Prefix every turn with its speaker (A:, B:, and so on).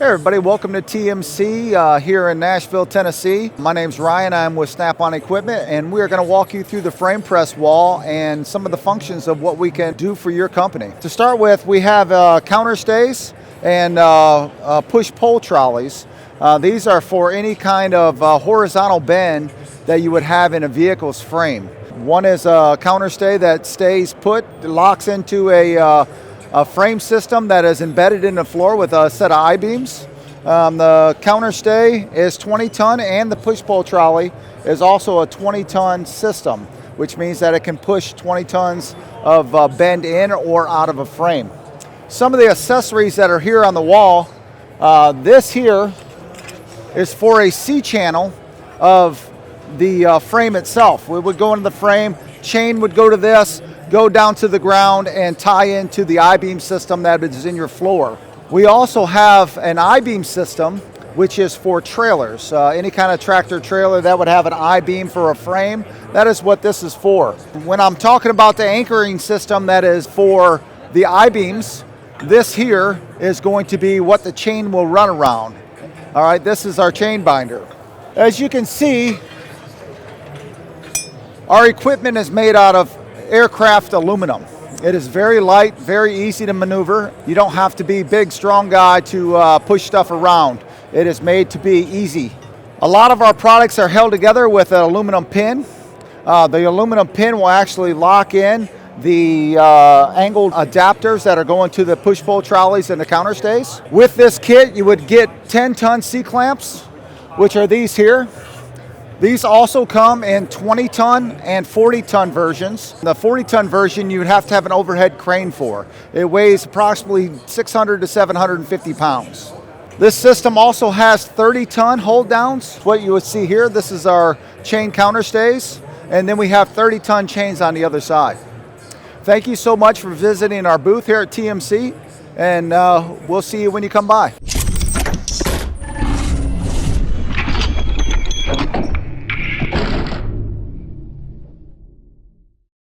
A: Hey everybody, welcome to TMC here in Nashville, Tennessee. My name's Ryan, I'm with Snap-on Equipment, and we're going to walk you through the frame press wall and some of the functions of what we can do for your company. To start with, we have counter stays and push-pull trolleys. These are for any kind of horizontal bend that you would have in a vehicle's frame. One is a counter stay that stays put, locks into a frame system that is embedded in the floor with a set of I-beams. The counter stay is 20-ton, and the push-pull trolley is also a 20-ton system, which means that it can push 20 tons of bend in or out of a frame. Some of the accessories that are here on the wall, this here is for a C-channel of the frame itself. We would go into the frame, chain would go to this, go down to the ground and tie into the I-beam system that is in your floor. We also have an I-beam system which is for trailers. Any kind of tractor trailer that would have an I-beam for a frame, that is what this is for. When I'm talking about the anchoring system that is for the I-beams, this here is going to be what the chain will run around. All right, this is our chain binder. As you can see, our equipment is made out of aircraft aluminum. It is very light, very easy to maneuver. You don't have to be a big, strong guy to push stuff around. It is made to be easy. A lot of our products are held together with an aluminum pin. The aluminum pin will actually lock in the angled adapters that are going to the push-pull trolleys and the counter stays. With this kit, you would get 10-ton C-clamps, which are these here. These also come in 20-ton and 40-ton versions. The 40-ton version you would have to have an overhead crane for. It weighs approximately 600 to 750 pounds. This system also has 30-ton hold downs. What you would see here, this is our chain counter stays, and then we have 30-ton chains on the other side. Thank you so much for visiting our booth here at TMC, and we'll see you when you come by.